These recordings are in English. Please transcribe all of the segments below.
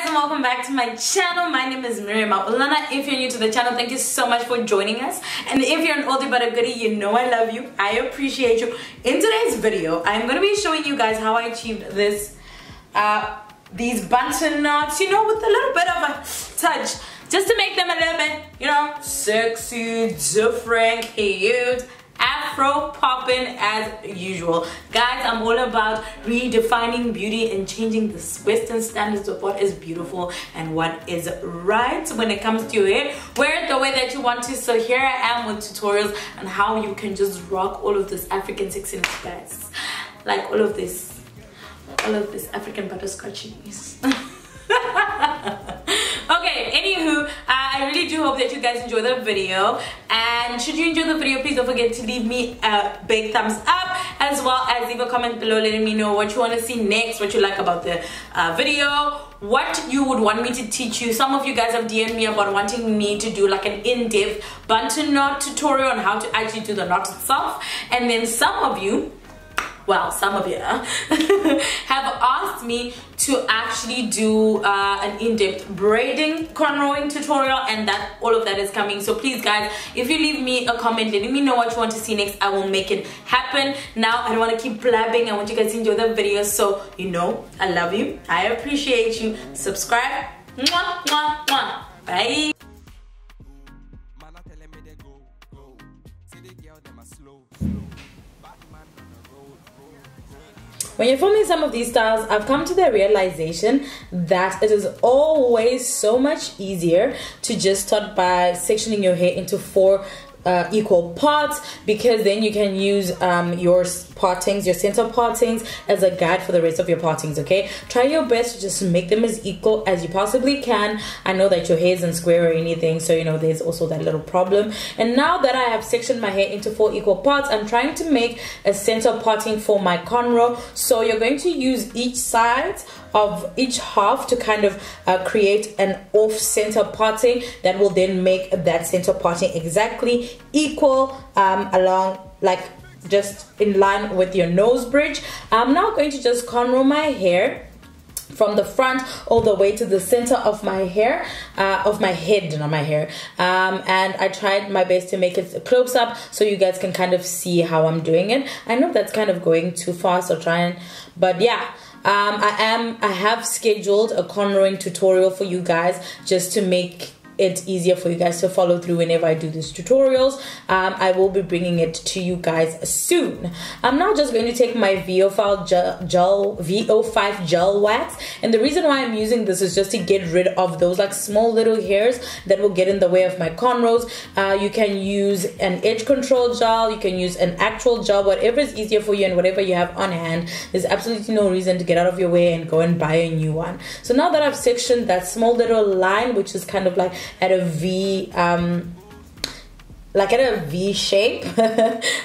guys, and welcome back to my channel. My name is Miriam Maulana. If you're new to the channel, thank you so much for joining us. And if you're an oldie but a goodie, you know I love you. I appreciate you. In today's video, I'm going to be showing you guys how I achieved this these Bantu knots, you know, with a little bit of a touch, just to make them a little bit, you know, sexy, different, cute, afro popping as usual. Guys, I'm all about redefining beauty and changing the Western standards of what is beautiful and what is right when it comes to your hair. Wear it the way that you want to. So here I am with tutorials on how you can just rock all of this African sexiness, guys. Like all of this African butterscotchiness. Okay, anywho, I really do hope that you guys enjoy the video, and should you enjoy the video, please don't forget to leave me a big thumbs up, as well as leave a comment below letting me know what you want to see next, what you like about the video, what you would want me to teach you. Some of you guys have DM'd me about wanting me to do like an in-depth Bantu knot tutorial on how to actually do the knot itself, and then some of you, well, some of you have asked me to actually do an in-depth braiding cornrowing tutorial, and that all of that is coming. So please guys, if you leave me a comment letting me know what you want to see next, I will make it happen. Now I don't want to keep blabbing. I want you guys to enjoy the video, so you know I love you, I appreciate you. Subscribe. Mwah, mwah, mwah. Bye. When you're filming some of these styles, I've come to the realization that it is always so much easier to just start by sectioning your hair into 4 equal parts, because then you can use your partings, your center partings, as a guide for the rest of your partings. Okay, try your best to just make them as equal as you possibly can. I know that your hair isn't square or anything, so you know there's also that little problem. And now that I have sectioned my hair into 4 equal parts, I'm trying to make a center parting for my cornrow. So you're going to use each side of each half to kind of create an off center parting that will then make that center parting exactly equal along, like just in line with your nose bridge. I'm now going to just cornrow my hair from the front all the way to the center of my hair, of my head, not my hair. And I tried my best to make it close up so you guys can kind of see how I'm doing it. I know that's kind of going too fast, so trying, but yeah. I have scheduled a cornrowing tutorial for you guys just to make it easier for you guys to follow through whenever I do these tutorials. I will be bringing it to you guys soon. I'm now just going to take my VO5 gel wax, and the reason why I'm using this is just to get rid of those like small little hairs that will get in the way of my cornrows. You can use an edge control gel, you can use an actual gel, whatever is easier for you and whatever you have on hand. There's absolutely no reason to get out of your way and go and buy a new one. So now that I've sectioned that small little line, which is kind of like at a V, like at a V shape,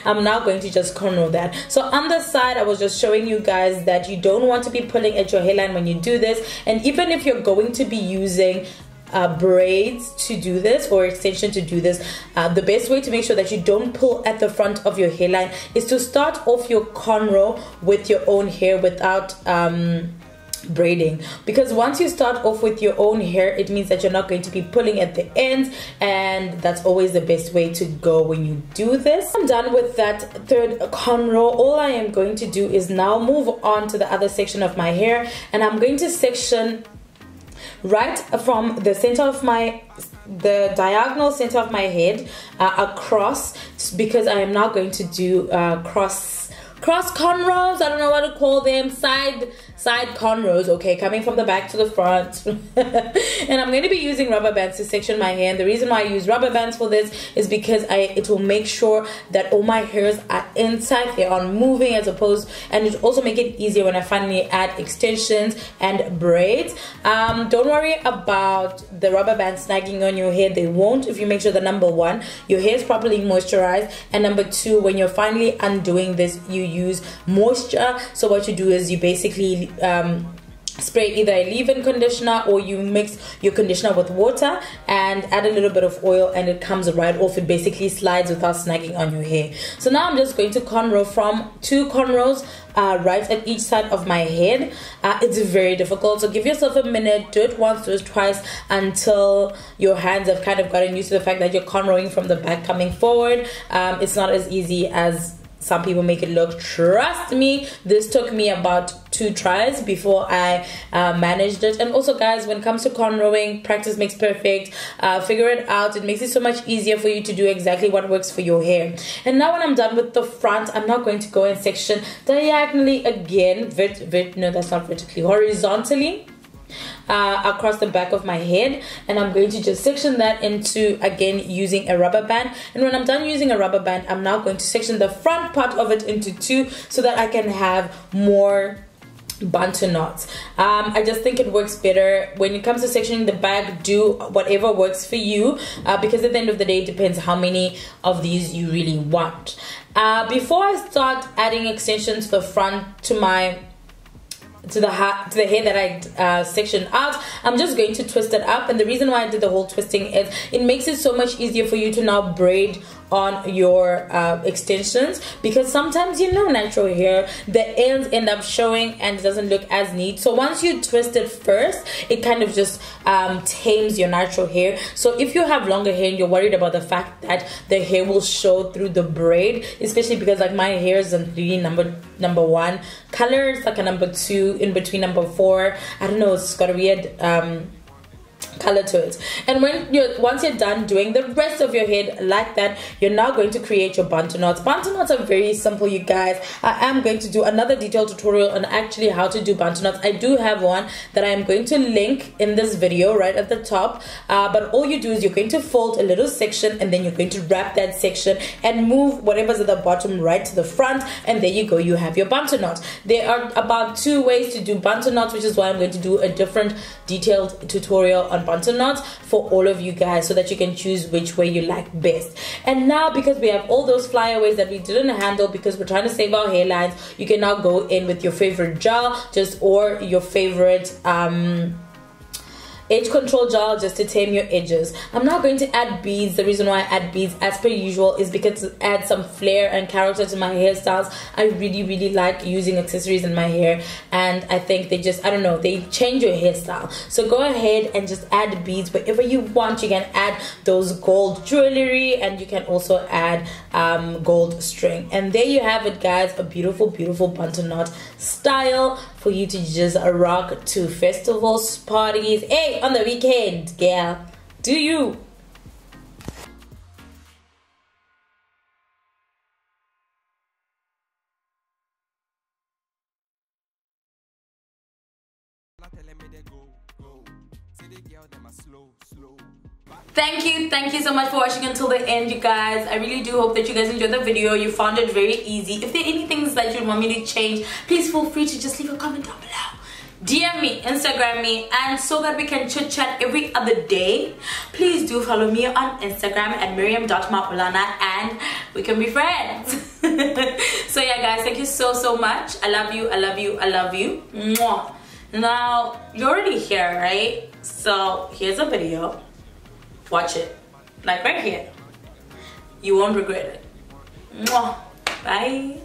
I'm now going to just cornrow that. So on the side, I was just showing you guys that you don't want to be pulling at your hairline when you do this, and even if you're going to be using braids to do this or extension to do this, the best way to make sure that you don't pull at the front of your hairline is to start off your cornrow with your own hair without braiding, because once you start off with your own hair, it means that you're not going to be pulling at the ends, and that's always the best way to go when you do this. I'm done with that third cornrow. All I am going to do is now move on to the other section of my hair, and I'm going to section right from the center of the diagonal center of my head across, because I am now going to do cross cornrows. I don't know what to call them, side cornrows, okay, coming from the back to the front. And I'm going to be using rubber bands to section my hair, and the reason why I use rubber bands for this is because it will make sure that all my hairs are intact, they aren't moving, and it also make it easier when I finally add extensions and braids. Don't worry about the rubber band snagging on your hair. They won't if you make sure that, number 1, your hair is properly moisturized, and number 2, when you're finally undoing this, you use moisture. So what you do is you basically spray either a leave-in conditioner, or you mix your conditioner with water and add a little bit of oil, and it comes right off. It basically slides without snagging on your hair. So now I'm just going to cornrow from 2 cornrows right at each side of my head. It's very difficult, so give yourself a minute, do it once, do it twice, until your hands have kind of gotten used to the fact that you're cornrowing from the back coming forward. It's not as easy as some people make it look. Trust me, this took me about 2 tries before I managed it. And also, guys, when it comes to cornrowing, practice makes perfect. Figure it out. It makes it so much easier for you to do exactly what works for your hair. And now when I'm done with the front, I'm now going to go and section diagonally again. No, that's not vertically, horizontally. Across the back of my head, and I'm going to just section that into, again, using a rubber band. And when I'm done using a rubber band, I'm now going to section the front part of it into 2 so that I can have more Bantu knots. I just think it works better when it comes to sectioning the back. Do whatever works for you, because at the end of the day, it depends how many of these you really want. Before I start adding extensions to the front, to the hair that I sectioned out, I'm just going to twist it up. And the reason why I did the whole twisting is it makes it so much easier for you to now braid on your extensions, because sometimes, you know, natural hair, the ends end up showing and it doesn't look as neat. So once you twist it first, it kind of just tames your natural hair. So if you have longer hair and you're worried about the fact that the hair will show through the braid, especially because like my hair is really number 1 color, it's like a number 2 in between number 4. I don't know, it's got a weird color to it. And once you're done doing the rest of your head like that, you're now going to create your Bantu knots. Bantu knots are very simple, you guys. I am going to do another detailed tutorial on actually how to do Bantu knots. I do have one that I am going to link in this video right at the top, but all you do is you're going to fold a little section, and then you're going to wrap that section and move whatever's at the bottom right to the front, and there you go, you have your Bantu knot. There are about 2 ways to do Bantu knots, which is why I'm going to do a different detailed tutorial on Bantu knots for all of you guys, so that you can choose which way you like best. And now, because we have all those flyaways that we didn't handle because we're trying to save our hairlines, you can now go in with your favorite gel, or your favorite edge control gel, just to tame your edges. I'm now going to add beads. The reason why I add beads as per usual is because to add some flair and character to my hairstyles. I really like using accessories in my hair, and I think they just, I don't know, they change your hairstyle. So go ahead and just add beads wherever you want. You can add those gold jewelry, and you can also add gold string. And there you have it, guys, a beautiful Bantu knot style for you to just rock to festivals, parties, hey, on the weekend, girl. Do you? Thank you so much for watching until the end, you guys. I really do hope that you guys enjoyed the video. You found it very easy. If there are any things that you want me to change, please feel free to just leave a comment down below. DM me, Instagram me, and so that we can chit chat every other day, please do follow me on Instagram at Miriam.Maulana, and we can be friends. So yeah, guys, thank you so much. I love you. Mwah. Now, you're already here, right? So here's a video. Watch it, like right here. You won't regret it. Mwah. Bye.